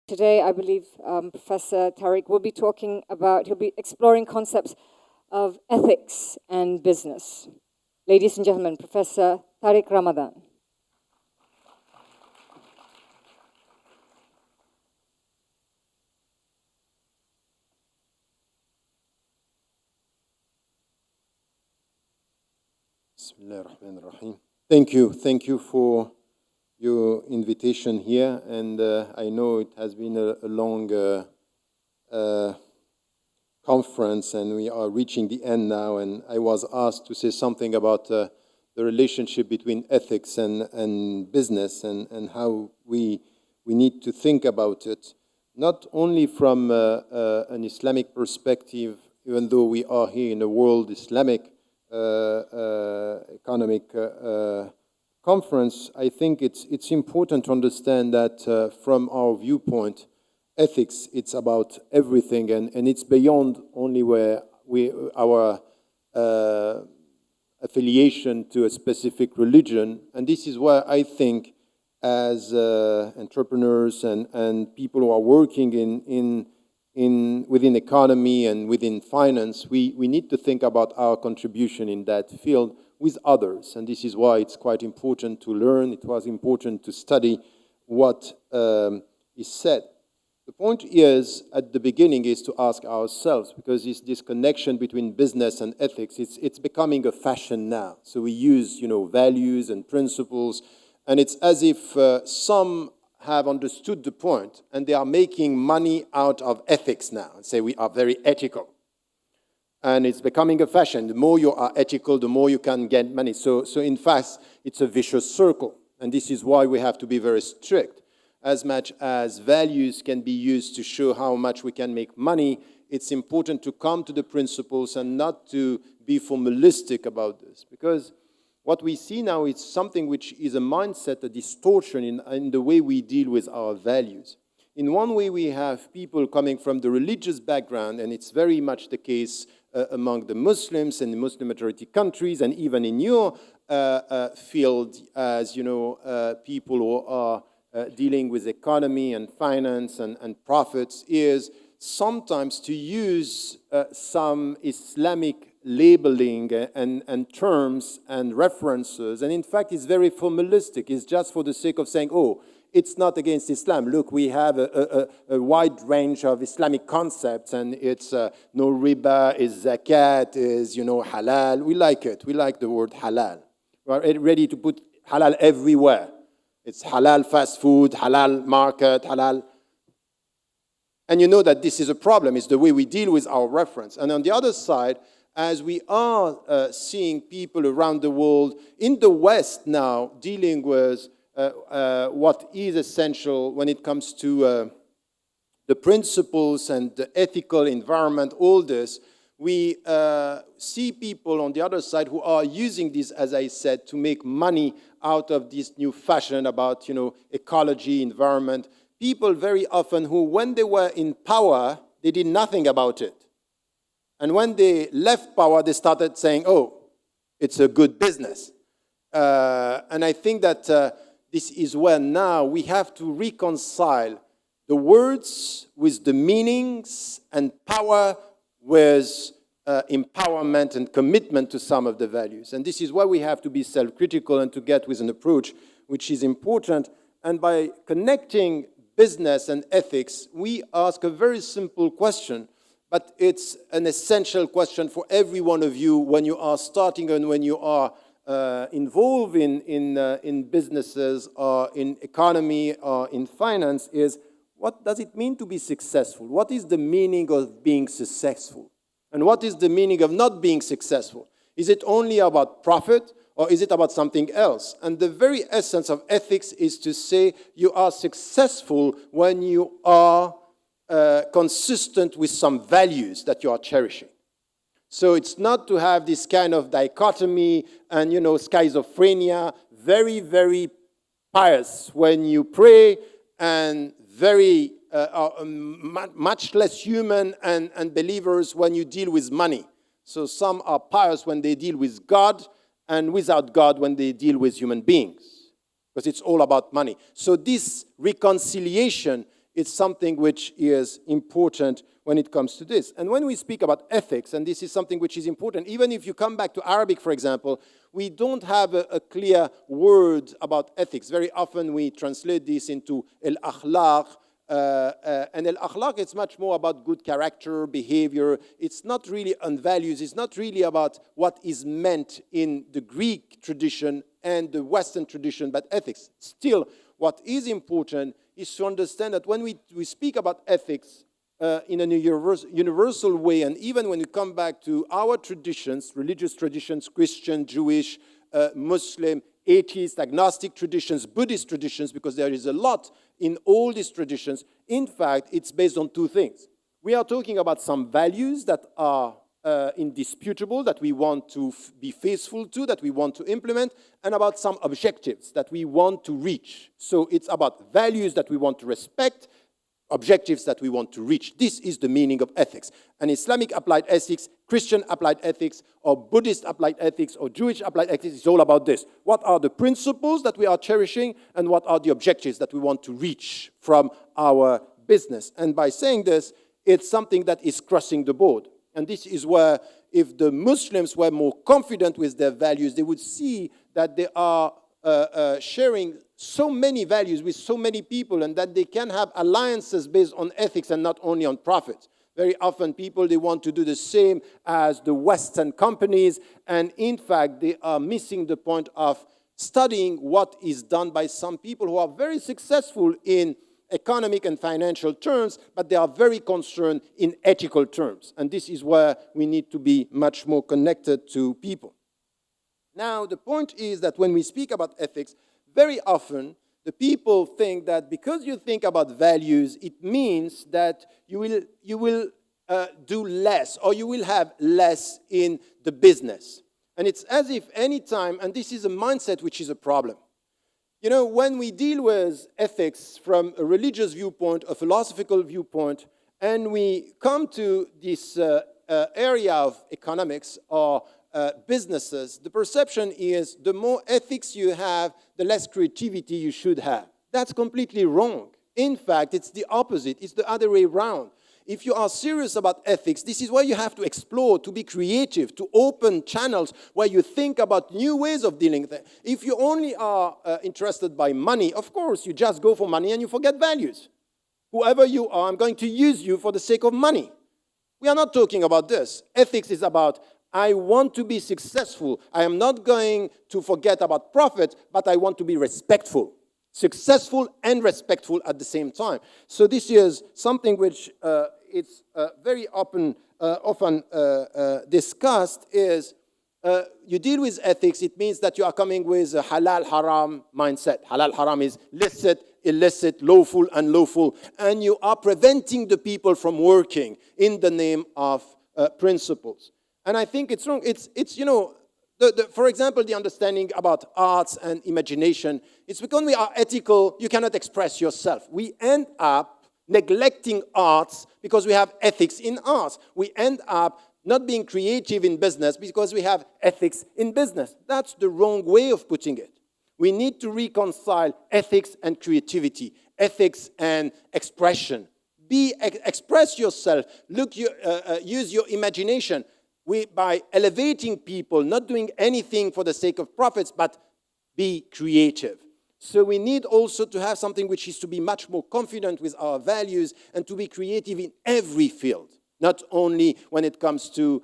Today, I believe Professor Tariq will be talking about, he'll be exploring concepts of ethics and business. Ladies and gentlemen, Professor Tariq Ramadan. Bismillahirrahmanirrahim. Thank you for your invitation here, and I know it has been a long conference, and we are reaching the end now, and I was asked to say something about the relationship between ethics and business, and how we need to think about it, not only from an Islamic perspective, even though we are here in a world Islamic economic conference. I think it's important to understand that from our viewpoint, ethics, it's about everything, and it's beyond only where our affiliation to a specific religion. And this is where I think as entrepreneurs and people who are working within economy and within finance, we need to think about our contribution in that field with others. And this is why it's quite important to learn. It was important to study what is said. The point is, at the beginning, is to ask ourselves, because this connection between business and ethics, it's becoming a fashion now. So we use, values and principles, and it's as if some have understood the point, and they are making money out of ethics now, and say we are very ethical. And it's becoming a fashion. The more you are ethical, the more you can get money. So in fact, it's a vicious circle. And this is why we have to be very strict. As much as values can be used to show how much we can make money, it's important to come to the principles and not to be formalistic about this. Because what we see now is something which is a mindset, a distortion in the way we deal with our values. In one way, we have people coming from the religious background, and it's very much the case among the Muslims and the Muslim majority countries, and even in your field, as people who are dealing with economy and finance and profits, is sometimes to use some Islamic labeling and terms and references. And in fact, it's very formalistic. It's just for the sake of saying, oh, it's not against Islam. Look, we have a wide range of Islamic concepts, and it's no riba, is zakat, is, halal. We like it. We like the word halal. We're ready to put halal everywhere. It's halal fast food, halal market, halal. And you know that this is a problem. It's the way we deal with our reference. And on the other side, as we are seeing people around the world, in the West now, dealing with what is essential when it comes to the principles and the ethical environment, all this, we see people on the other side who are using this, as I said, to make money out of this new fashion about, ecology, environment. People very often who, when they were in power, they did nothing about it. And when they left power, they started saying, oh, it's a good business. And I think that this is where now we have to reconcile the words with the meanings, and power with empowerment and commitment to some of the values. And this is why we have to be self-critical and to get with an approach which is important. And by connecting business and ethics, we ask a very simple question, but it's an essential question for every one of you when you are starting and when you are involved in businesses or in economy or in finance, is what does it mean to be successful? What is the meaning of being successful? And what is the meaning of not being successful? Is it only about profit, or is it about something else? And the very essence of ethics is to say you are successful when you are consistent with some values that you are cherishing. So it's not to have this kind of dichotomy and, schizophrenia, very, very pious when you pray, and very much less human and believers when you deal with money. So some are pious when they deal with God, and without God when they deal with human beings, because it's all about money. So this reconciliation it's something which is important when it comes to this. And when we speak about ethics, and this is something which is important, even if you come back to Arabic, for example, we don't have a clear word about ethics. Very often we translate this into al-akhlaq, and al-akhlaq is much more about good character, behavior. It's not really on values. It's not really about what is meant in the Greek tradition and the Western tradition, but ethics. Still, what is important is to understand that when we speak about ethics in a universal way, and even when you come back to our traditions, religious traditions, Christian, Jewish, Muslim, atheist, agnostic traditions, Buddhist traditions, because there is a lot in all these traditions. In fact, it's based on two things. We are talking about some values that are indisputable, that we want to be faithful to, that we want to implement, and about some objectives that we want to reach. So it's about values that we want to respect, objectives that we want to reach. This is the meaning of ethics. And Islamic applied ethics, Christian applied ethics, or Buddhist applied ethics, or Jewish applied ethics is all about this. What are the principles that we are cherishing, and what are the objectives that we want to reach from our business? And by saying this, it's something that is crossing the board. And this is where, if the Muslims were more confident with their values, they would see that they are sharing so many values with so many people, and that they can have alliances based on ethics and not only on profit. Very often people, they want to do the same as the Western companies, and in fact, they are missing the point of studying what is done by some people who are very successful in economic and financial terms, but they are very concerned in ethical terms. And this is where we need to be much more connected to people. Now, the point is that when we speak about ethics, very often the people think that because you think about values, it means that you will do less, or you will have less in the business. And it's as if any time, and this is a mindset which is a problem. You know, when we deal with ethics from a religious viewpoint, a philosophical viewpoint, and we come to this area of economics or businesses, the perception is the more ethics you have, the less creativity you should have. That's completely wrong. In fact, it's the opposite. It's the other way around. If you are serious about ethics, this is where you have to explore, to be creative, to open channels where you think about new ways of dealing with it. If you only are interested by money, of course, you just go for money and you forget values. Whoever you are, I'm going to use you for the sake of money. We are not talking about this. Ethics is about, I want to be successful. I am not going to forget about profit, but I want to be respectful. Successful and respectful at the same time. So this is something which it's very often discussed is you deal with ethics, it means that you are coming with a halal-haram mindset. Halal-haram is licit, illicit, lawful, unlawful, and you are preventing the people from working in the name of principles. And I think it's wrong. It's you know, for example, the understanding about arts and imagination, it's because we are ethical, you cannot express yourself. We end up neglecting arts because we have ethics in arts. We end up not being creative in business because we have ethics in business. That's the wrong way of putting it. We need to reconcile ethics and creativity, ethics and expression. Express yourself, use your imagination. By elevating people, not doing anything for the sake of profits, but be creative. So we need also to have something which is to be much more confident with our values and to be creative in every field, not only when it comes to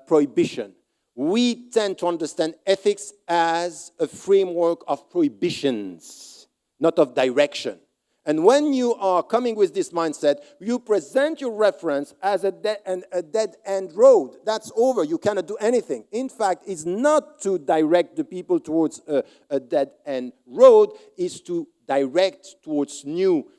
prohibition. We tend to understand ethics as a framework of prohibitions, not of direction. And when you are coming with this mindset, you present your reference as a dead-end road. That's over. You cannot do anything. In fact, it's not to direct the people towards a dead-end road. It's to direct towards new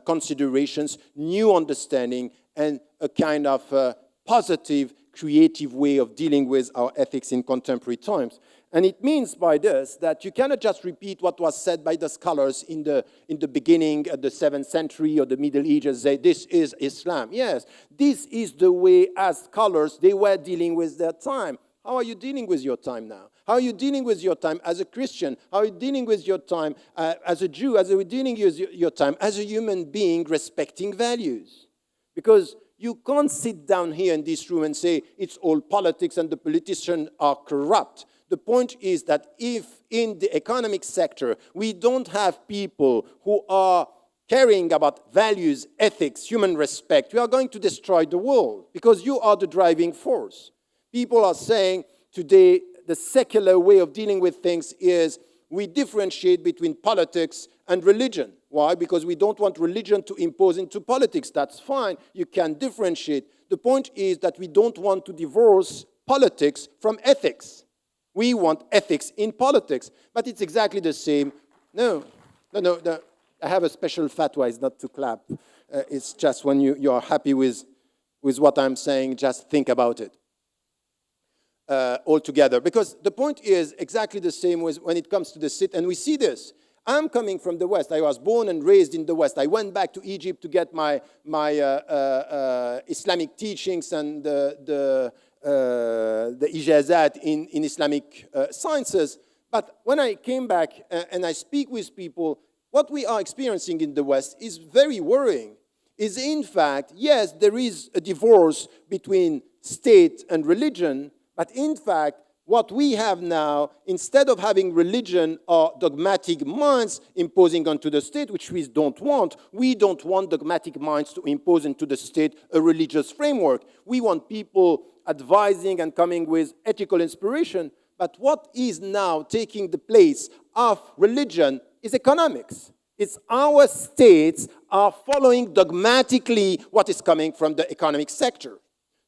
considerations, new understanding, and a kind of positive, creative way of dealing with our ethics in contemporary times. And it means by this that you cannot just repeat what was said by the scholars in the beginning of the 7th century or the Middle Ages, say this is Islam. Yes, this is the way as scholars they were dealing with their time. How are you dealing with your time now? How are you dealing with your time as a Christian? How are you dealing with your time as a Jew? How are you dealing with your time as a human being respecting values? Because you can't sit down here in this room and say it's all politics and the politicians are corrupt. The point is that if in the economic sector we don't have people who are caring about values, ethics, human respect, we are going to destroy the world because you are the driving force. People are saying today the secular way of dealing with things is we differentiate between politics and religion. Why? Because we don't want religion to impose into politics. That's fine. You can differentiate. The point is that we don't want to divorce politics from ethics. We want ethics in politics. But it's exactly the same. No. I have a special fatwa. It's not to clap. It's just when you are happy with what I'm saying, just think about it altogether. Because the point is exactly the same when it comes to the sit. And we see this. I'm coming from the West. I was born and raised in the West. I went back to Egypt to get my Islamic teachings and the ijazat in Islamic sciences. But when I came back and I speak with people, what we are experiencing in the West is very worrying. Is in fact, yes, there is a divorce between state and religion, but in fact, what we have now, instead of having religion or dogmatic minds imposing onto the state, which we don't want dogmatic minds to impose into the state a religious framework. We want people advising and coming with ethical inspiration. But what is now taking the place of religion is economics. It's our states are following dogmatically what is coming from the economic sector.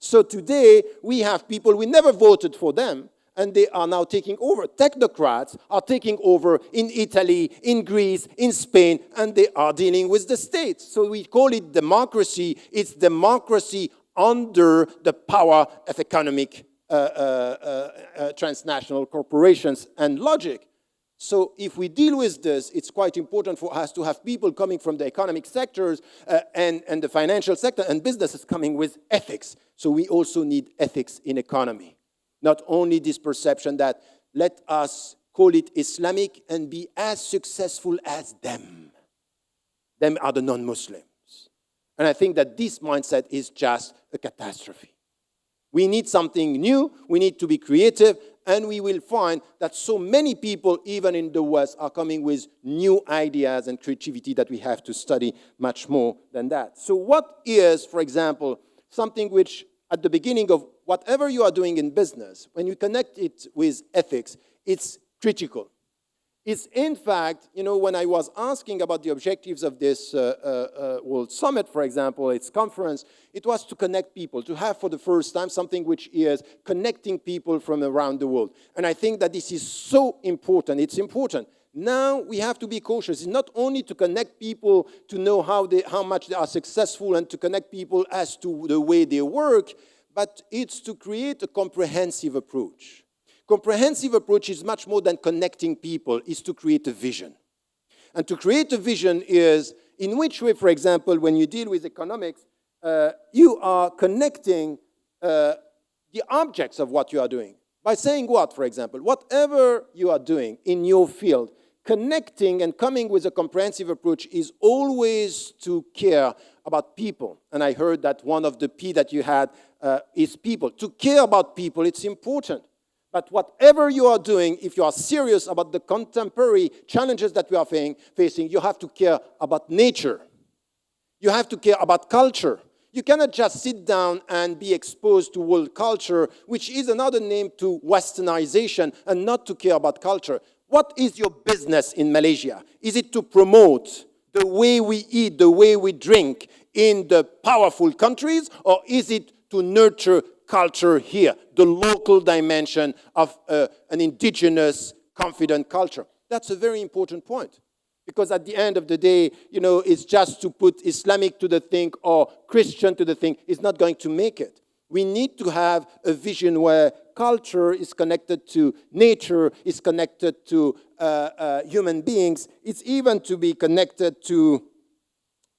So today, we have people, we never voted for them, and they are now taking over. Technocrats are taking over in Italy, in Greece, in Spain, and they are dealing with the states. So we call it democracy. It's democracy under the power of economic transnational corporations and logic. So if we deal with this, it's quite important for us to have people coming from the economic sectors and the financial sector and businesses coming with ethics. So we also need ethics in economy. Not only this perception that let us call it Islamic and be as successful as them. Them are the non-Muslims. And I think that this mindset is just a catastrophe. We need something new, we need to be creative, and we will find that so many people, even in the West, are coming with new ideas and creativity that we have to study much more than that. So what is, for example, something which at the beginning of whatever you are doing in business, when you connect it with ethics, it's critical. It's in fact, when I was asking about the objectives of this World Summit, for example, its conference, it was to connect people, to have for the first time something which is connecting people from around the world. And I think that this is so important. It's important. Now we have to be cautious. It's not only to connect people to know how much they are successful and to connect people as to the way they work, but it's to create a comprehensive approach. Comprehensive approach is much more than connecting people, is to create a vision. And to create a vision is, in which way, for example, when you deal with economics, you are connecting the objects of what you are doing. By saying what, for example? Whatever you are doing in your field, connecting and coming with a comprehensive approach is always to care about people. And I heard that one of the P that you had is people. To care about people, it's important. But whatever you are doing, if you are serious about the contemporary challenges that we are facing, you have to care about nature. You have to care about culture. You cannot just sit down and be exposed to world culture, which is another name to westernization, and not to care about culture. What is your business in Malaysia? Is it to promote the way we eat, the way we drink in the powerful countries, or is it to nurture culture here, the local dimension of an indigenous, confident culture? That's a very important point. Because at the end of the day, it's just to put Islamic to the thing or Christian to the thing. It's not going to make it. We need to have a vision where culture is connected to nature, is connected to human beings. It's even to be connected to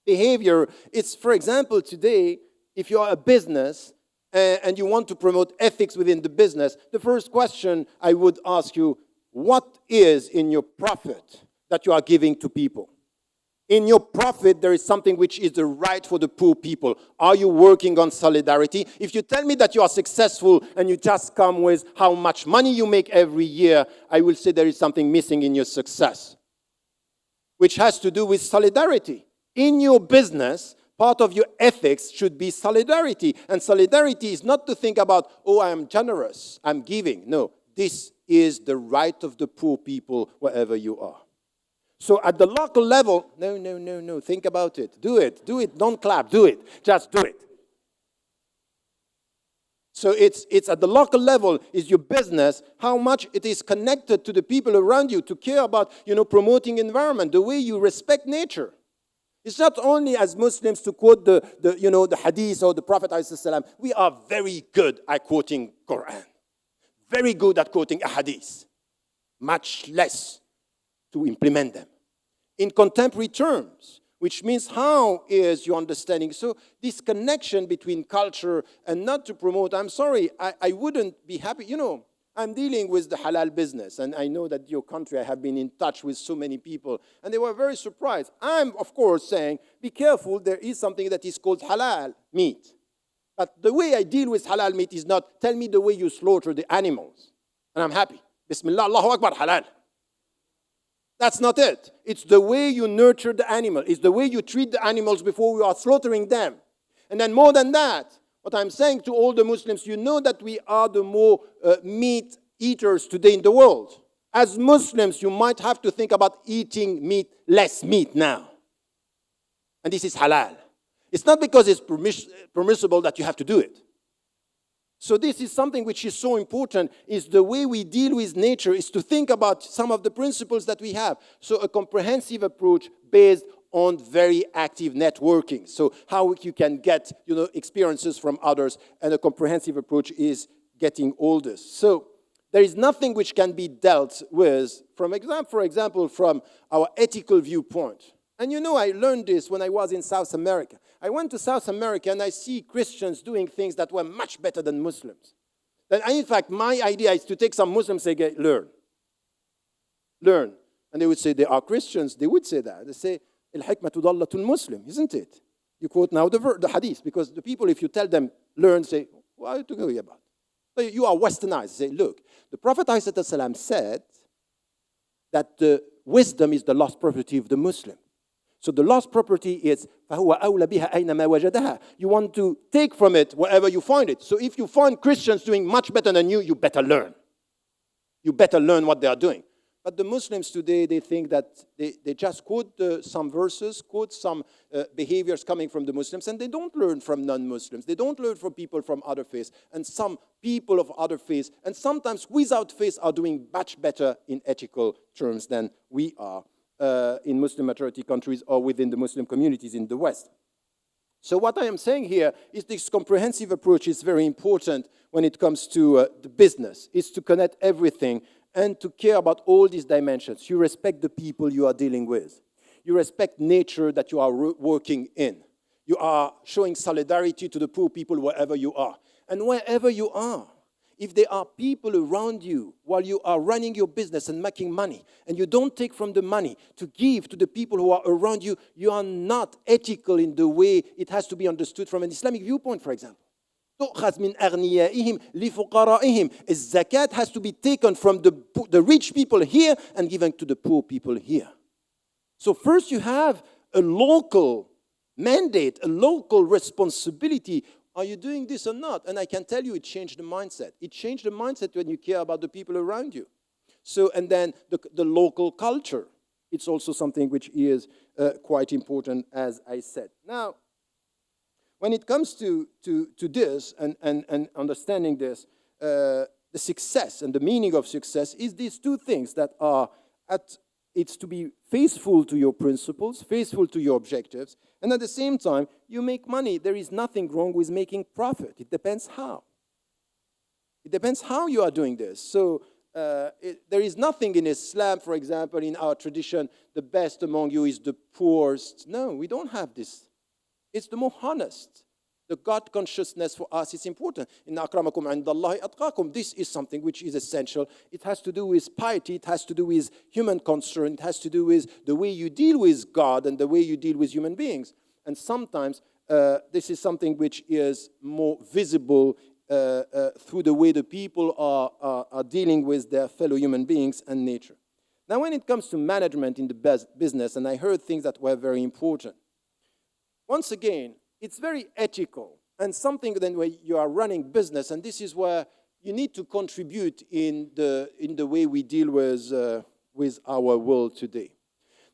behavior. It's, for example, today, if you are a business, and you want to promote ethics within the business, the first question I would ask you, what is in your profit that you are giving to people? In your profit, there is something which is the right for the poor people. Are you working on solidarity? If you tell me that you are successful and you just come with how much money you make every year, I will say there is something missing in your success, which has to do with solidarity. In your business, part of your ethics should be solidarity. And solidarity is not to think about, oh, I am generous, I'm giving. No, this is the right of the poor people wherever you are. So at the local level, no, think about it. Do it, don't clap, do it. Just do it. So it's at the local level, is your business, how much it is connected to the people around you, to care about, promoting environment, the way you respect nature. It's not only as Muslims to quote the hadith or the Prophet ﷺ. We are very good at quoting Quran. Very good at quoting a hadith. Much less to implement them in contemporary terms, which means how is your understanding? So this connection between culture and not to promote, I'm sorry, I wouldn't be happy. I'm dealing with the halal business, and I know that your country, I have been in touch with so many people, and they were very surprised. I'm, of course, saying, be careful, there is something that is called halal meat. But the way I deal with halal meat is not, tell me the way you slaughter the animals, and I'm happy. Bismillah, Allahu Akbar, halal. That's not it. It's the way you nurture the animal. It's the way you treat the animals before you are slaughtering them. And then more than that, what I'm saying to all the Muslims, you know that we are the more meat eaters today in the world. As Muslims, you might have to think about eating less meat now. And this is halal. It's not because it's permissible that you have to do it. So this is something which is so important, is the way we deal with nature, is to think about some of the principles that we have. So a comprehensive approach based on very active networking. So how you can get, experiences from others, and a comprehensive approach is getting all this. So there is nothing which can be dealt with, for example, from our ethical viewpoint. And I learned this when I was in South America. I went to South America and I see Christians doing things that were much better than Muslims. And in fact, my idea is to take some Muslims and say, learn. And they would say, they are Christians. They would say that. They say, al-hikmatu dallatul Muslim, isn't it? You quote now the hadith, because the people, if you tell them, learn, say, what are you talking about? So you are westernized. Say, look, the Prophet ﷺ said that the wisdom is the lost property of the Muslim. So the lost property is فَهُوَ أَوْلَ بِهَا أَيْنَمَا وَجَدَهَا. You want to take from it wherever you find it. So if you find Christians doing much better than you, you better learn. You better learn what they are doing. But the Muslims today, they think that they just quote some verses, quote some behaviors coming from the Muslims, and they don't learn from non-Muslims. They don't learn from people from other faiths. And some people of other faiths, and sometimes without faith, are doing much better in ethical terms than we are. In Muslim majority countries or within the Muslim communities in the West. So what I am saying here is this comprehensive approach is very important when it comes to the business. It's to connect everything and to care about all these dimensions. You respect the people you are dealing with. You respect nature that you are working in. You are showing solidarity to the poor people wherever you are. And wherever you are, if there are people around you while you are running your business and making money, and you don't take from the money to give to the people who are around you, you are not ethical in the way it has to be understood from an Islamic viewpoint, for example. تُؤْخَذْ مِنْ أَغْنِيَائِهِمْ لِفُقَرَائِهِمْ. Zakat has to be taken from the rich people here and given to the poor people here. So first you have a local mandate, a local responsibility. Are you doing this or not? And I can tell you it changed the mindset. It changed the mindset when you care about the people around you. So, and then the local culture. It's also something which is quite important, as I said. Now, when it comes to this and understanding this, the success and the meaning of success is these two things that are it's to be faithful to your principles, faithful to your objectives, and at the same time, you make money. There is nothing wrong with making profit. It depends how. It depends how you are doing this. So there is nothing in Islam, for example, in our tradition, the best among you is the poorest. No, we don't have this. It's the more honest. The God consciousness for us is important. Inna akramakum indallahi atqakum. This is something which is essential. It has to do with piety. It has to do with human concern. It has to do with the way you deal with God and the way you deal with human beings. And sometimes this is something which is more visible through the way the people are dealing with their fellow human beings and nature. Now, when it comes to management in the business, and I heard things that were very important. Once again, it's very ethical and something then where you are running business, and this is where you need to contribute in the way we deal with our world today.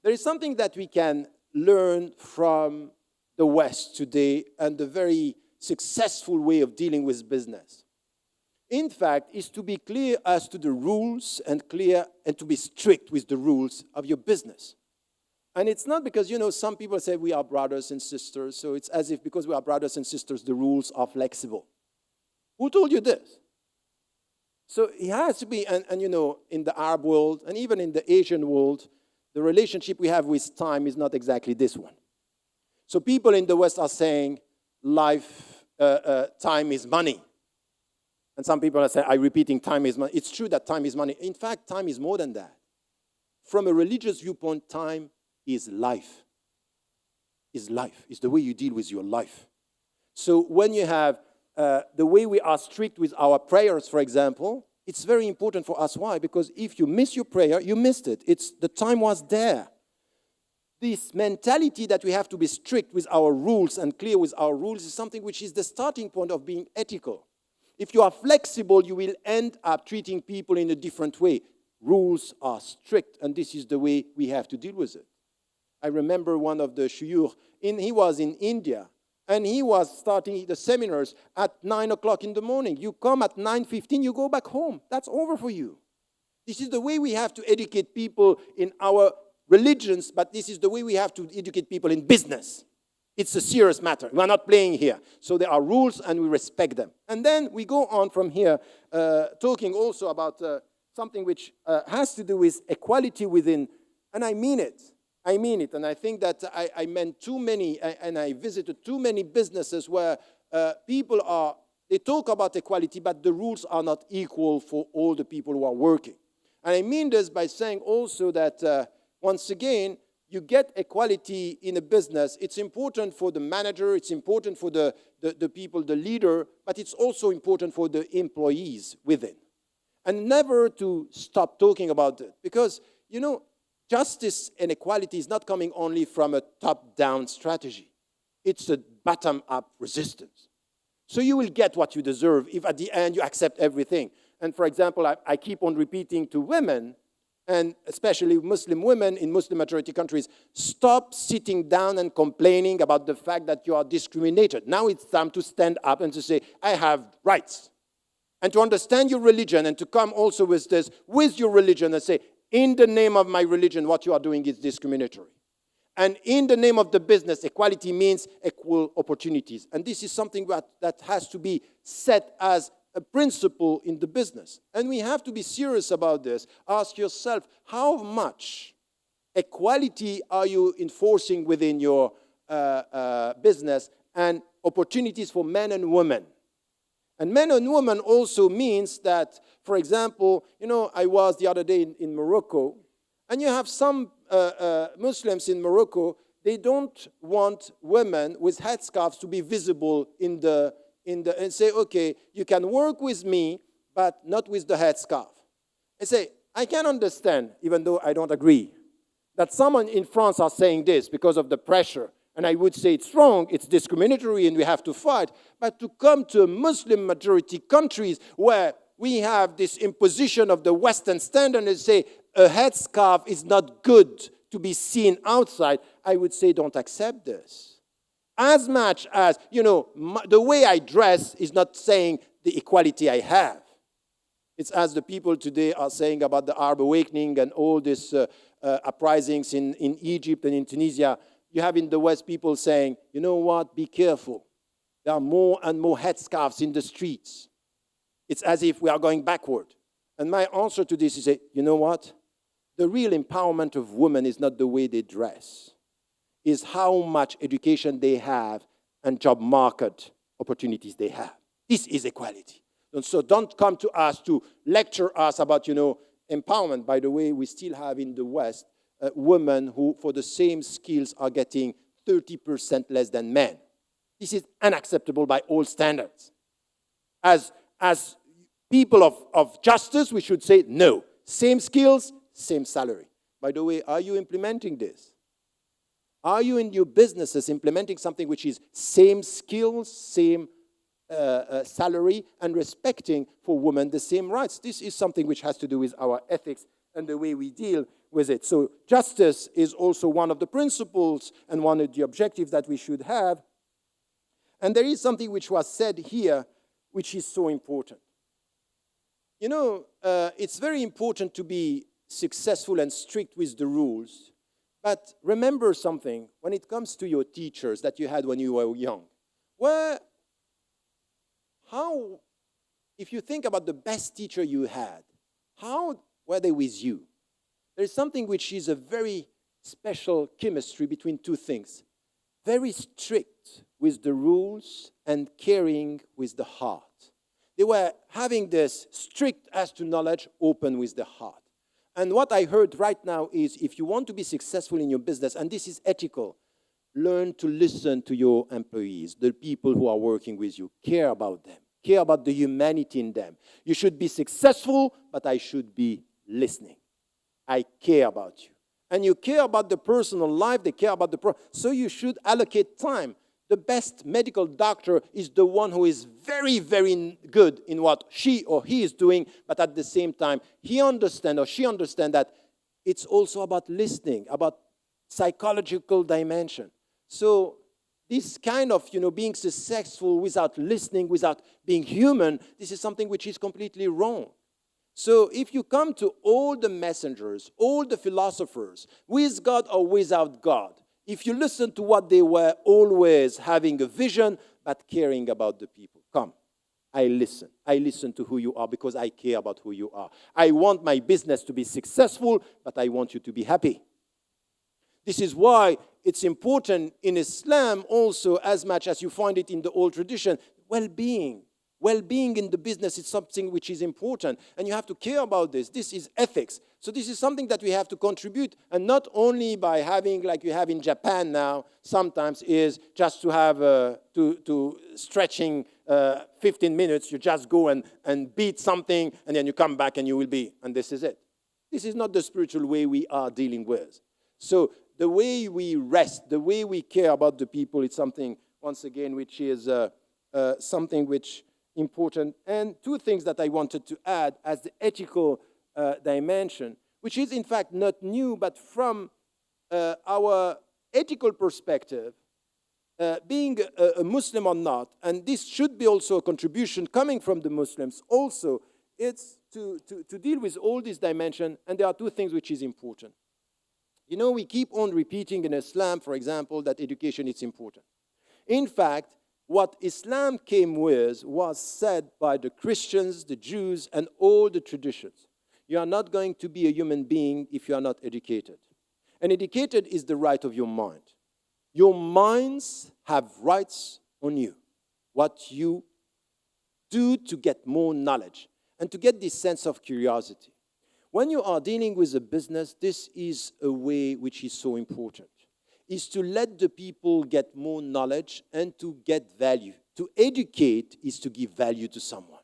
There is something that we can learn from the West today and the very successful way of dealing with business. In fact, is to be clear as to the rules and to be strict with the rules of your business. And it's not because, some people say we are brothers and sisters, so it's as if because we are brothers and sisters, the rules are flexible. Who told you this? So it has to be, and in the Arab world, and even in the Asian world, the relationship we have with time is not exactly this one. So people in the West are saying time is money. And some people are saying, I'm repeating, time is money. It's true that time is money. In fact, time is more than that. From a religious viewpoint, time is life. Is life. It's the way you deal with your life. So when you have the way we are strict with our prayers, for example, it's very important for us. Why? Because if you miss your prayer, you missed it. The time was there. This mentality that we have to be strict with our rules and clear with our rules is something which is the starting point of being ethical. If you are flexible, you will end up treating people in a different way. Rules are strict, and this is the way we have to deal with it. I remember one of the shuyukh, he was in India, and he was starting the seminars at 9 o'clock in the morning. You come at 9:15, you go back home. That's over for you. This is the way we have to educate people in our religions, but this is the way we have to educate people in business. It's a serious matter. We are not playing here. So there are rules, and we respect them. And then we go on from here, talking also about something which has to do with equality within, and I mean it. I mean it, and I think that I meant too many, and I visited too many businesses where they talk about equality, but the rules are not equal for all the people who are working. And I mean this by saying also that, once again, you get equality in a business. It's important for the manager, it's important for the people, the leader, but it's also important for the employees within. And never to stop talking about it, because, justice and equality is not coming only from a top-down strategy. It's a bottom-up resistance. So you will get what you deserve if at the end you accept everything. And for example, I keep on repeating to women, and especially Muslim women in Muslim-majority countries, stop sitting down and complaining about the fact that you are discriminated. Now it's time to stand up and to say, I have rights. And to understand your religion and to come also with this, with your religion, and say, in the name of my religion, what you are doing is discriminatory. And in the name of the business, equality means equal opportunities. And this is something that has to be set as a principle in the business. And we have to be serious about this. Ask yourself, how much equality are you enforcing within your business, and opportunities for men and women? And men and women also means that, for example, I was the other day in Morocco, and you have some Muslims in Morocco, they don't want women with headscarves to be visible and say, okay, you can work with me, but not with the headscarf. I say, I can understand, even though I don't agree, that someone in France are saying this because of the pressure. And I would say it's wrong, it's discriminatory, and we have to fight. But to come to Muslim-majority countries where we have this imposition of the Western standard and say a headscarf is not good to be seen outside, I would say don't accept this. As much as, the way I dress is not saying the equality I have. It's as the people today are saying about the Arab awakening and all these uprisings in Egypt and in Tunisia. You have in the West people saying, you know what, be careful. There are more and more headscarves in the streets. It's as if we are going backward. And my answer to this is, you know what? The real empowerment of women is not the way they dress. Is how much education they have and job market opportunities they have. This is equality. And so don't come to us to lecture us about, empowerment. By the way, we still have in the West women who, for the same skills, are getting 30% less than men. This is unacceptable by all standards. As people of justice, we should say no. Same skills, same salary. By the way, are you implementing this? Are you in your businesses implementing something which is same skills, same salary, and respecting for women the same rights? This is something which has to do with our ethics and the way we deal with it. So justice is also one of the principles and one of the objectives that we should have. And there is something which was said here which is so important. It's very important to be successful and strict with the rules. But remember something, when it comes to your teachers that you had when you were young, if you think about the best teacher you had, how were they with you? There's something which is a very special chemistry between two things. Very strict with the rules and caring with the heart. They were having this strict as to knowledge, open with the heart. And what I heard right now is if you want to be successful in your business, and this is ethical, learn to listen to your employees, the people who are working with you. Care about them. Care about the humanity in them. You should be successful, but I should be listening. I care about you. And you care about the personal life, they care about so you should allocate time. The best medical doctor is the one who is very, very good in what she or he is doing, but at the same time, he understands or she understands that it's also about listening, about psychological dimension. So this kind of, being successful without listening, without being human, this is something which is completely wrong. So if you come to all the messengers, all the philosophers, with God or without God, if you listen to what they were always having a vision, but caring about the people. Come, I listen. I listen to who you are because I care about who you are. I want my business to be successful, but I want you to be happy. This is why it's important in Islam also, as much as you find it in the old tradition, well-being. Well-being in the business is something which is important, and you have to care about this. This is ethics. So this is something that we have to contribute, and not only by having, like you have in Japan now, sometimes is just to have, to stretching 15 minutes, you just go and beat something, and then you come back and you will be, and this is it. This is not the spiritual way we are dealing with. So the way we rest, the way we care about the people, it's something, once again, which is something which important. And two things that I wanted to add as the ethical dimension, which is in fact not new, but from our ethical perspective, being a Muslim or not, and this should be also a contribution coming from the Muslims also, it's to deal with all these dimensions, and there are two things which is important. We keep on repeating in Islam, for example, that education is important. In fact, what Islam came with was said by the Christians, the Jews, and all the traditions. You are not going to be a human being if you are not educated. And educated is the right of your mind. Your minds have rights on you. What you do to get more knowledge and to get this sense of curiosity. When you are dealing with a business, this is a way which is so important. Is to let the people get more knowledge and to get value. To educate is to give value to someone.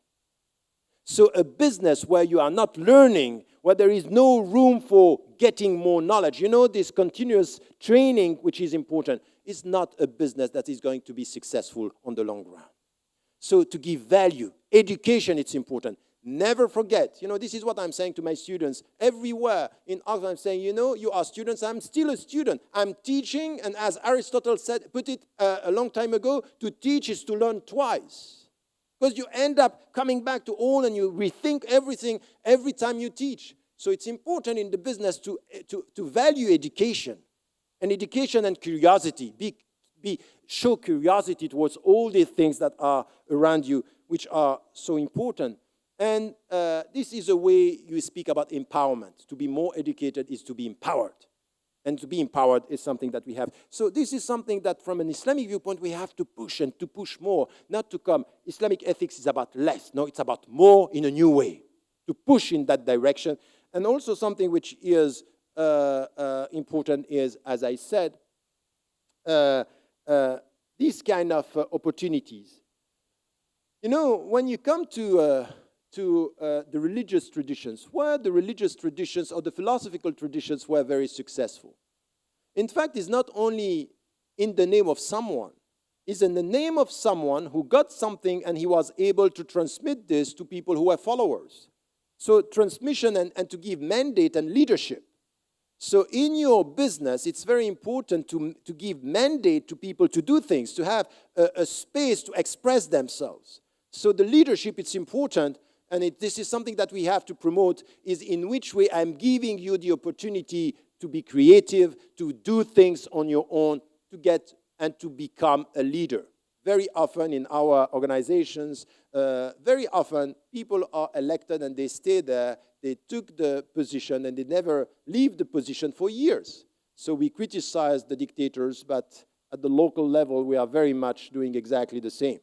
So a business where you are not learning, where there is no room for getting more knowledge, this continuous training, which is important, is not a business that is going to be successful on the long run. So to give value, education, it's important. Never forget, this is what I'm saying to my students. Everywhere in Oxford, I'm saying, you are students, I'm still a student. I'm teaching, and as Aristotle put it a long time ago, to teach is to learn twice. Because you end up coming back to all and you rethink everything every time you teach. So it's important in the business to value education. And education and curiosity. Show curiosity towards all the things that are around you, which are so important. And this is a way you speak about empowerment. To be more educated is to be empowered. And to be empowered is something that we have. So this is something that from an Islamic viewpoint, we have to push and to push more, not to come. Islamic ethics is about less. No, it's about more in a new way, to push in that direction. And also something which is important is, as I said, these kind of opportunities. You know, when you come to the religious traditions, where the religious traditions or the philosophical traditions were very successful. In fact, it's not only in the name of someone, it's in the name of someone who got something and he was able to transmit this to people who were followers. So transmission and to give mandate and leadership. So in your business, it's very important to give mandate to people to do things, to have a space to express themselves. So the leadership, it's important. And this is something that we have to promote, is in which way I'm giving you the opportunity to be creative, to do things on your own, to get and to become a leader. Very often in our organizations, very often people are elected and they stay there, they took the position and they never leave the position for years. So we criticize the dictators, but at the local level, we are very much doing exactly the same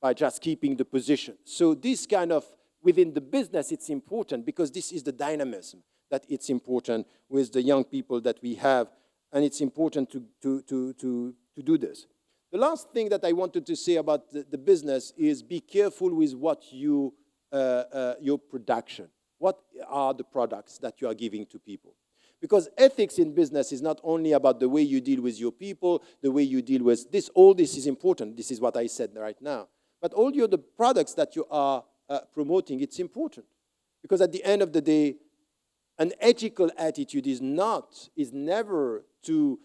by just keeping the position. So this kind of, within the business, it's important because this is the dynamism that it's important with the young people that we have, and it's important to do this. The last thing that I wanted to say about the business is be careful with what your production. What are the products that you are giving to people? Because ethics in business is not only about the way you deal with your people, the way you deal with this. All this is important. This is what I said right now. But all the products that you are promoting, it's important. Because at the end of the day, an ethical attitude is never to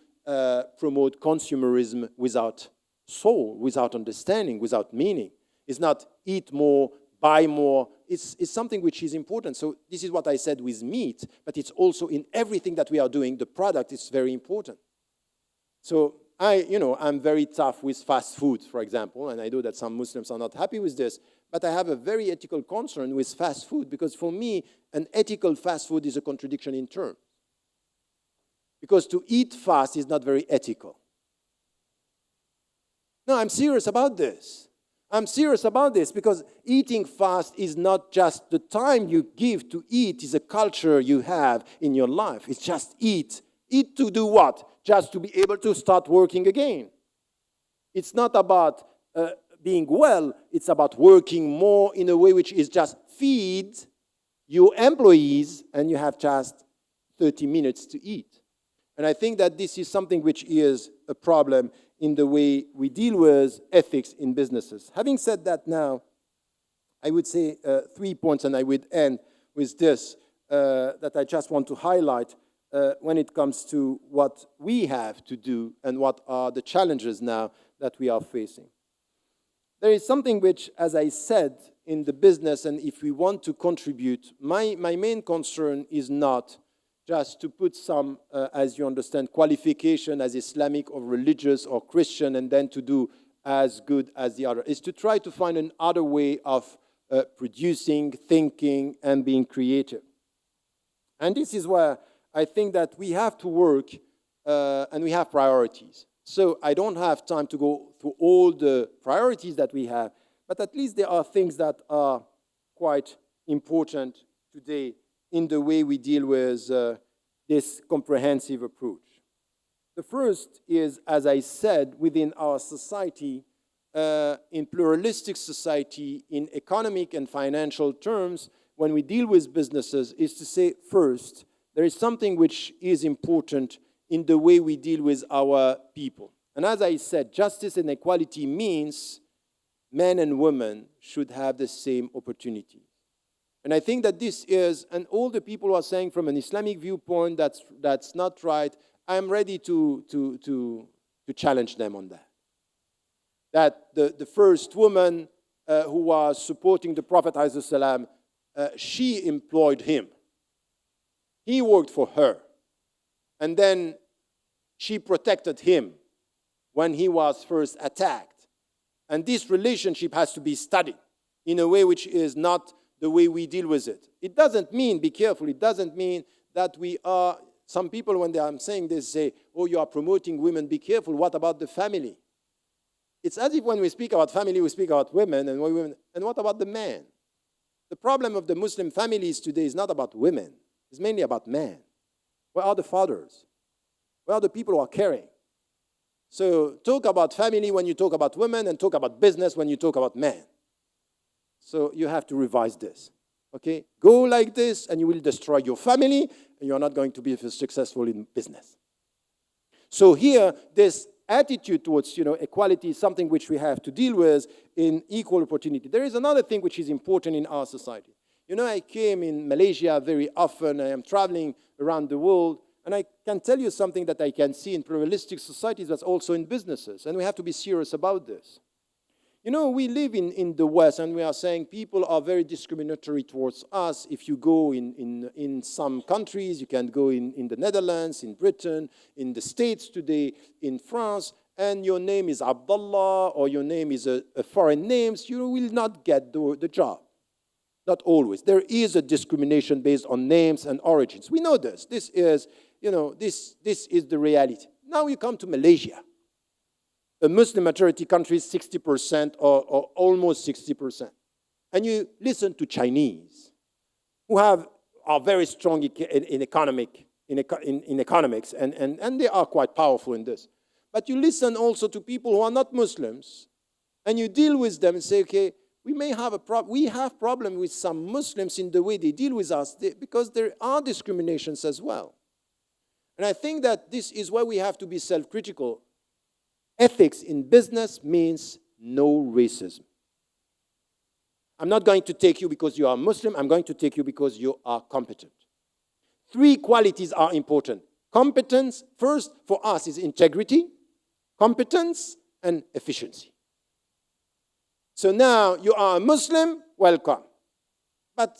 promote consumerism without soul, without understanding, without meaning. It's not eat more, buy more. It's something which is important. So this is what I said with meat, but it's also in everything that we are doing. The product is very important. So I'm very tough with fast food, for example, and I know that some Muslims are not happy with this, but I have a very ethical concern with fast food because for me, an ethical fast food is a contradiction in terms. Because to eat fast is not very ethical. No, I'm serious about this. I'm serious about this because eating fast is not just the time you give to eat, it's a culture you have in your life. It's just eat. Eat to do what? Just to be able to start working again. It's not about being well, it's about working more in a way which is just feed your employees and you have just 30 minutes to eat. And I think that this is something which is a problem in the way we deal with ethics in businesses. Having said that now, I would say 3 points, and I would end with this, that I just want to highlight when it comes to what we have to do and what are the challenges now that we are facing. There is something which, as I said, in the business, and if we want to contribute, my main concern is not just to put some, as you understand, qualification as Islamic or religious or Christian and then to do as good as the other. Is to try to find another way of producing, thinking, and being creative. And this is where I think that we have to work and we have priorities. So I don't have time to go through all the priorities that we have, but at least there are things that are quite important today in the way we deal with this comprehensive approach. The first is, as I said, within our society, in pluralistic society, in economic and financial terms, when we deal with businesses, is to say, first, there is something which is important in the way we deal with our people. And as I said, justice and equality means men and women should have the same opportunity. And I think that this is, and all the people who are saying from an Islamic viewpoint that's not right, I'm ready to challenge them on that. That the first woman who was supporting the Prophet ﷺ, she employed him. He worked for her. And then she protected him when he was first attacked. And this relationship has to be studied in a way which is not the way we deal with it. It doesn't mean, be careful, it doesn't mean that we are some people, when I'm saying this, say, oh, you are promoting women, be careful. What about the family? It's as if when we speak about family, we speak about women, and what about the man? The problem of the Muslim families today is not about women. It's mainly about men. Where are the fathers? Where are the people who are caring? So talk about family when you talk about women, and talk about business when you talk about men. So you have to revise this. Okay? Go like this, and you will destroy your family, and you're not going to be successful in business. So here, this attitude towards equality is something which we have to deal with in equal opportunity. There is another thing which is important in our society. I came in Malaysia very often. I am traveling around the world, and I can tell you something that I can see in pluralistic societies, but also in businesses, and we have to be serious about this. We live in the West, and we are saying people are very discriminatory towards us. If you go in some countries, you can go in the Netherlands, in Britain, in the States today, in France, and your name is Abdullah, or your name is a foreign name, you will not get the job. Not always. There is a discrimination based on names and origins. We know this. This is the reality. Now you come to Malaysia. A Muslim majority country is 60% or almost 60%. And you listen to Chinese, who are very strong in economics, and they are quite powerful in this. But you listen also to people who are not Muslims, and you deal with them and say, okay, we have problem with some Muslims in the way they deal with us, because there are discriminations as well. And I think that this is why we have to be self-critical. Ethics in business means no racism. I'm not going to take you because you are Muslim. I'm going to take you because you are competent. 3 qualities are important. Competence, first, for us, is integrity, competence, and efficiency. So now you are a Muslim, welcome. But,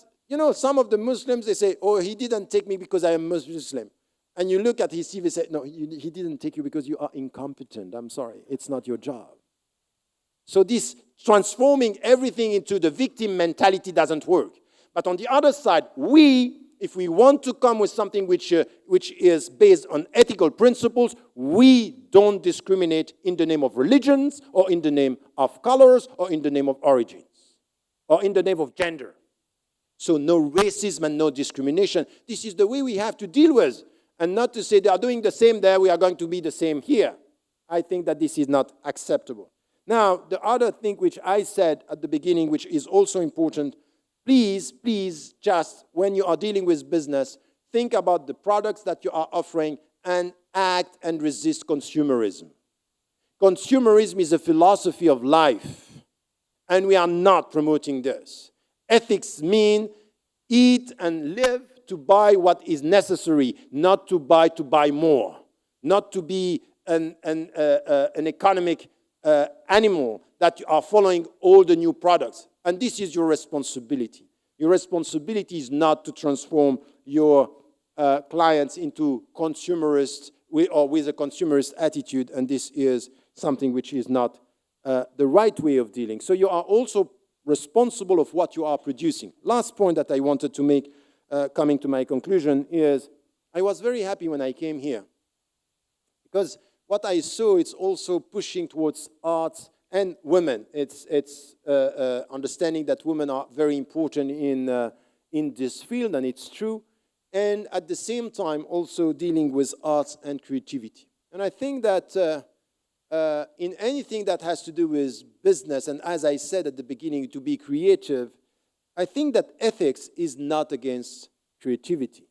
some of the Muslims, they say, oh, he didn't take me because I am Muslim. And you look at his CV and say, no, he didn't take you because you are incompetent. I'm sorry, it's not your job. So this transforming everything into the victim mentality doesn't work. But on the other side, if we want to come with something which is based on ethical principles, we don't discriminate in the name of religions, or in the name of colors, or in the name of origins, or in the name of gender. So no racism and no discrimination. This is the way we have to deal with. And not to say they are doing the same there, we are going to be the same here. I think that this is not acceptable. Now, the other thing which I said at the beginning, which is also important, please, just when you are dealing with business, think about the products that you are offering and act and resist consumerism. Consumerism is a philosophy of life, and we are not promoting this. Ethics mean eat and live to buy what is necessary, not to buy more, not to be an economic animal that you are following all the new products. And this is your responsibility. Your responsibility is not to transform your clients into consumerists or with a consumerist attitude, and this is something which is not the right way of dealing. So you are also responsible of what you are producing. Last point that I wanted to make, coming to my conclusion, is I was very happy when I came here, because what I saw, it's also pushing towards arts and women. It's understanding that women are very important in this field, and it's true. And at the same time, also dealing with arts and creativity. And I think that in anything that has to do with business, and as I said at the beginning, to be creative, I think that ethics is not against creativity.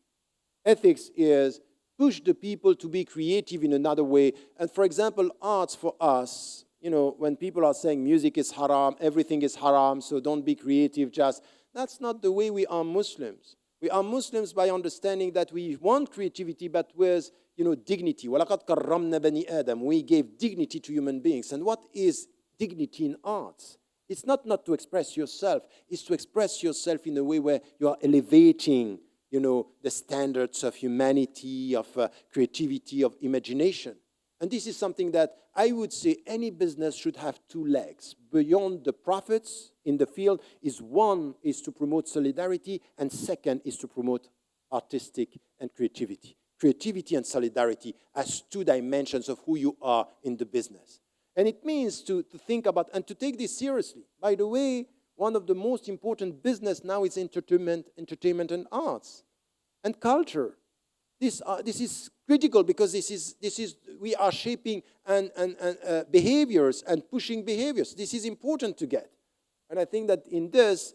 Ethics is push the people to be creative in another way. And for example, arts for us, when people are saying music is haram, everything is haram, so don't be creative, that's not the way we are Muslims. We are Muslims by understanding that we want creativity, but with dignity. وَلَقَدْ كَرَّمْنَا بَنِي آدَمَ. We gave dignity to human beings. And what is dignity in arts? It's not to express yourself. It's to express yourself in a way where you are elevating, the standards of humanity, of creativity, of imagination. And this is something that I would say any business should have 2 legs. Beyond the profits in the field, one is to promote solidarity, and second is to promote artistic and creativity. creativity and solidarity as two dimensions of who you are in the business. And it means to think about and to take this seriously. By the way, one of the most important business now is entertainment and arts and culture. This is critical because we are shaping behaviors and pushing behaviors. This is important to get. And I think that in this,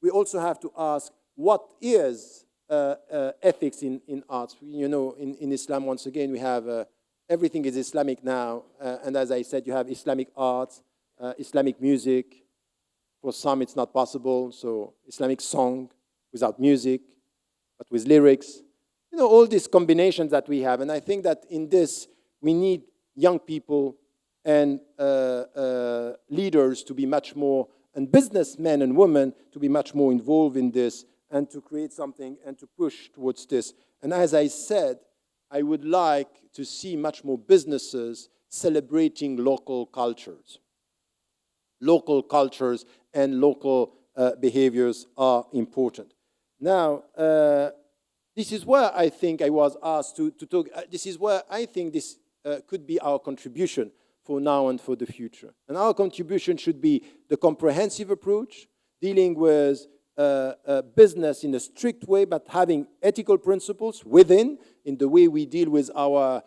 we also have to ask, what is ethics in arts? You know, in Islam, once again, we have everything is Islamic now. And as I said, you have Islamic arts, Islamic music. For some, it's not possible. So Islamic song without music, but with lyrics. You know, all these combinations that we have. And I think that in this, we need young people and leaders to be much more, and businessmen and women to be much more involved in this and to create something and to push towards this. And as I said, I would like to see much more businesses celebrating local cultures. Local cultures and local behaviors are important. Now, this is where I think I was asked to talk. This is where I think this could be our contribution for now and for the future. And our contribution should be the comprehensive approach, dealing with business in a strict way, but having ethical principles within, in the way we deal with our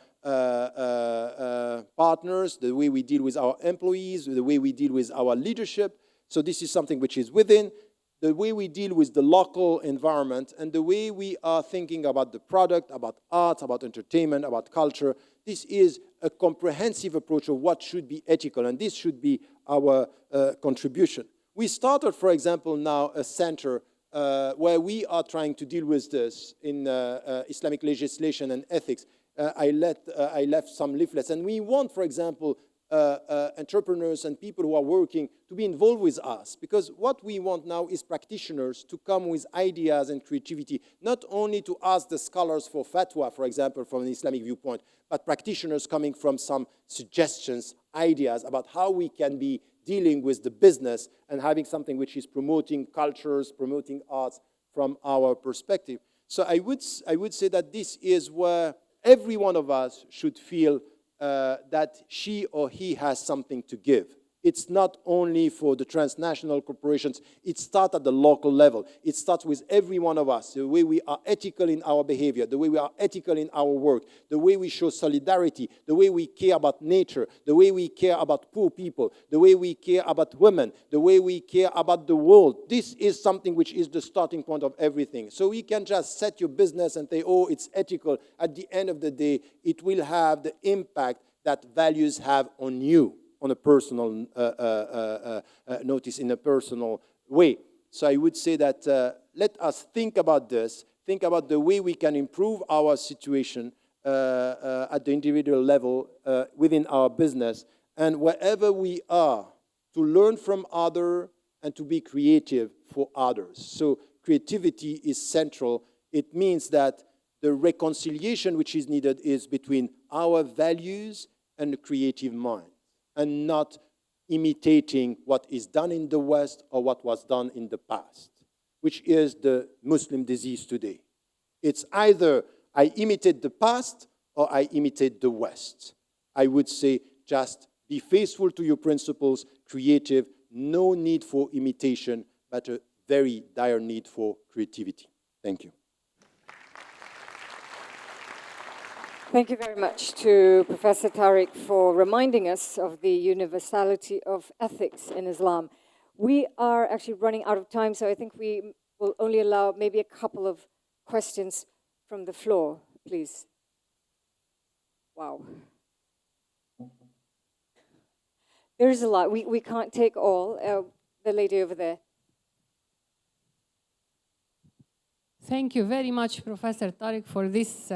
partners, the way we deal with our employees, the way we deal with our leadership. So this is something which is within, the way we deal with the local environment, and the way we are thinking about the product, about art, about entertainment, about culture. This is a comprehensive approach of what should be ethical, and this should be our contribution. We started, for example, now a center where we are trying to deal with this in Islamic legislation and ethics. I left some leaflets, and we want, for example, entrepreneurs and people who are working to be involved with us, because what we want now is practitioners to come with ideas and creativity, not only to ask the scholars for fatwa, for example, from an Islamic viewpoint, but practitioners coming from some suggestions, ideas about how we can be dealing with the business and having something which is promoting cultures, promoting arts from our perspective. So I would say that this is where every one of us should feel that she or he has something to give. It's not only for the transnational corporations. It starts at the local level. It starts with every one of us, the way we are ethical in our behavior, the way we are ethical in our work, the way we show solidarity, the way we care about nature, the way we care about poor people, the way we care about women, the way we care about the world. This is something which is the starting point of everything. So we can just set your business and say, oh, it's ethical. At the end of the day, it will have the impact that values have on you, on a personal notice, in a personal way. So I would say that let us think about this, think about the way we can improve our situation at the individual level within our business, and wherever we are, to learn from others and to be creative for others. So creativity is central. It means that the reconciliation which is needed is between our values and the creative mind, and not imitating what is done in the West or what was done in the past, which is the Muslim disease today. It's either I imitate the past or I imitate the West. I would say just be faithful to your principles, creative, no need for imitation, but a very dire need for creativity. Thank you. Thank you very much to Professor Tariq for reminding us of the universality of ethics in Islam. We are actually running out of time, so I think we will only allow maybe a couple of questions from the floor, please. Wow. There's a lot. We can't take all. The lady over there. Thank you very much, Professor Tariq, for this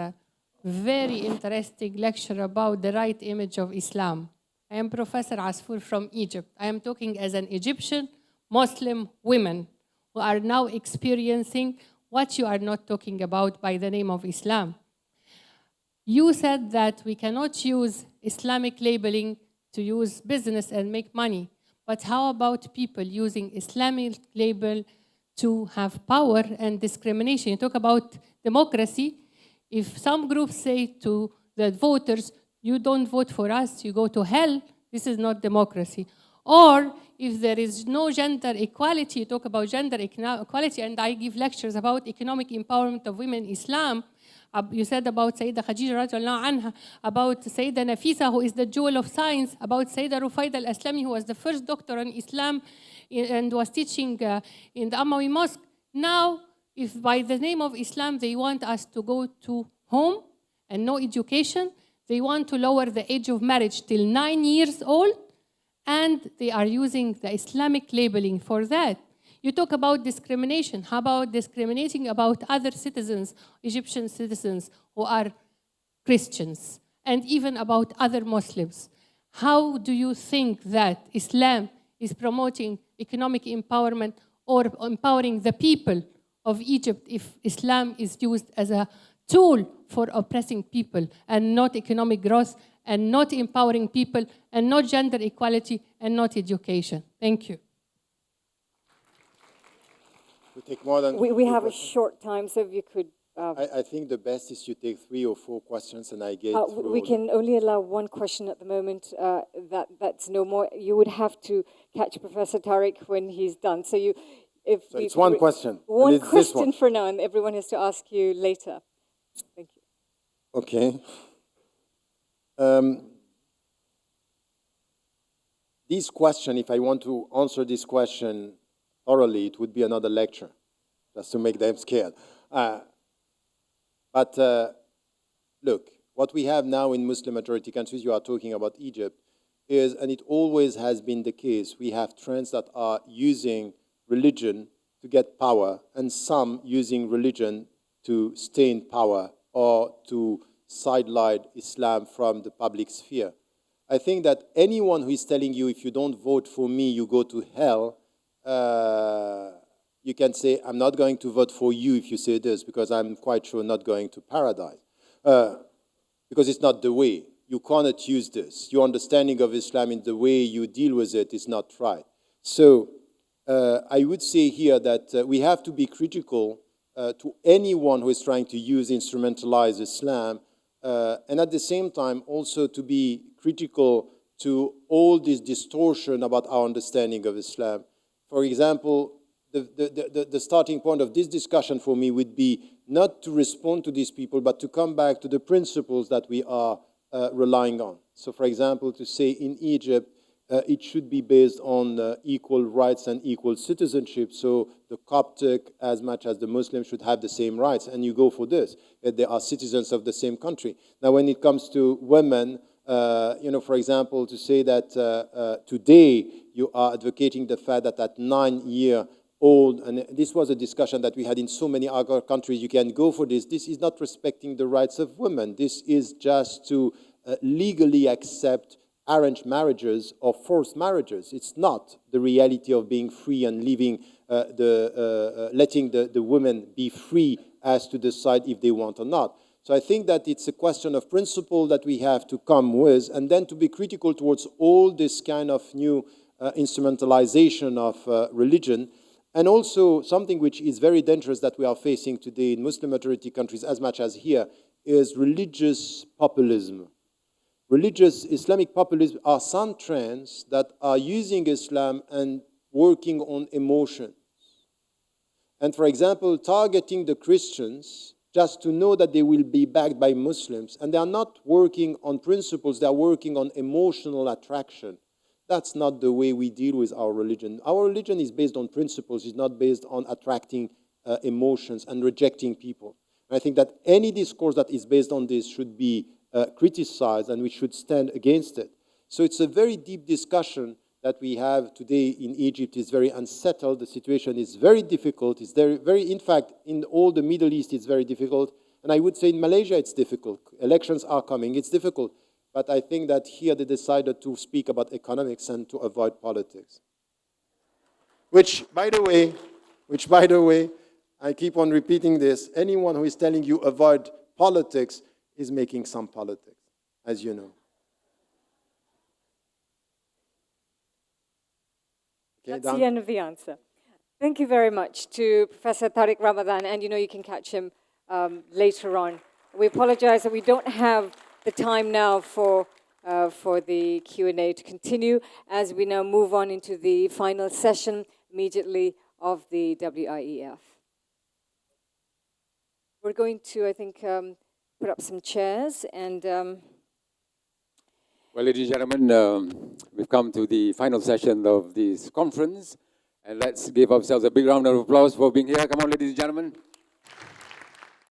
very interesting lecture about the right image of Islam. I am Professor Asfour from Egypt. I am talking as an Egyptian Muslim woman who are now experiencing what you are not talking about by the name of Islam. You said that we cannot use Islamic labeling to use business and make money. But how about people using Islamic label to have power and discrimination. You talk about democracy. If some groups say to the voters, you don't vote for us, you go to hell, this is not democracy. Or if there is no gender equality, you talk about gender equality, and I give lectures about economic empowerment of women in Islam. You said about Sayyida Khadija radiallahu anha, about Sayyida Nafisa, who is the jewel of science, about Sayyida Rufaida al-Aslami, who was the first doctor in Islam and was teaching in the Umayyad Mosque. Now, if by the name of Islam they want us to go to home and no education, they want to lower the age of marriage till 9 years old, and they are using the Islamic labeling for that. You talk about discrimination. How about discriminating about other citizens, Egyptian citizens who are Christians, and even about other Muslims? How do you think that Islam is promoting economic empowerment or empowering the people of Egypt if Islam is used as a tool for oppressing people and not economic growth and not empowering people and not gender equality and not education? Thank you. We take more than We have a questions. short time, so if you could... I think the best is you take 3 or 4 questions and I get through we all can only allow one question at the moment. That's no more. You would have to catch Professor Tariq when he's done. So So it's one question, and One it's this question one. for now, and everyone has to ask you later. Thank you. Okay. This question, if I want to answer this question thoroughly, it would be another lecture, just to make them scared. But look, what we have now in Muslim-majority countries, you are talking about Egypt, is, and it always has been the case, we have trends that are using religion to get power, and some using religion to stay in power or to sideline Islam from the public sphere. I think that anyone who is telling you, if you don't vote for me, you go to hell, you can say, I'm not going to vote for you if you say this, because I'm quite sure not going to paradise. Because it's not the way. You cannot use this. Your understanding of Islam in the way you deal with it is not right. So I would say here that we have to be critical to anyone who is trying to instrumentalize Islam, and at the same time also to be critical to all this distortion about our understanding of Islam. For example, the starting point of this discussion for me would be not to respond to these people, but to come back to the principles that we are relying on. So, for example, to say in Egypt, it should be based on equal rights and equal citizenship. So the Coptic, as much as the Muslims, should have the same rights. And you go for this. They are citizens of the same country. Now, when it comes to women, for example, to say that today you are advocating the fact that at 9-year-old, and this was a discussion that we had in so many other countries, you can go for this. This is not respecting the rights of women. This is just to legally accept arranged marriages or forced marriages. It's not the reality of being free and leaving letting the women be free as to decide if they want or not. So I think that it's a question of principle that we have to come with, and then to be critical towards all this kind of new instrumentalization of religion, and also something which is very dangerous that we are facing today in Muslim-majority countries as much as here, is religious populism. Religious Islamic populism are some trends that are using Islam and working on emotions. And for example, targeting the Christians just to know that they will be backed by Muslims. And they are not working on principles, they are working on emotional attraction. That's not the way we deal with our religion. Our religion is based on principles, it's not based on attracting emotions and rejecting people. And I think that any discourse that is based on this should be criticized, and we should stand against it. So it's a very deep discussion that we have today in Egypt. Is very unsettled. The situation is very difficult. It's very, in fact, in all the Middle East, it's very difficult. And I would say in Malaysia, it's difficult. Elections are coming. It's difficult. But I think that here they decided to speak about economics and to avoid politics. Which, by the way, I keep on repeating this. Anyone who is telling you avoid politics is making some politics, as you know. Okay, That's the end of the answer. Thank you very much to Professor Tariq Ramadan, and you know you can catch him later on. We apologize that we don't have the time now for the Q&A to continue as we now move on into the final session immediately of the WIEF. We're going to, I think, put up some chairs and... Well, ladies and gentlemen, we've come to the final session of this conference. And let's give ourselves a big round of applause for being here. Come on, ladies and gentlemen.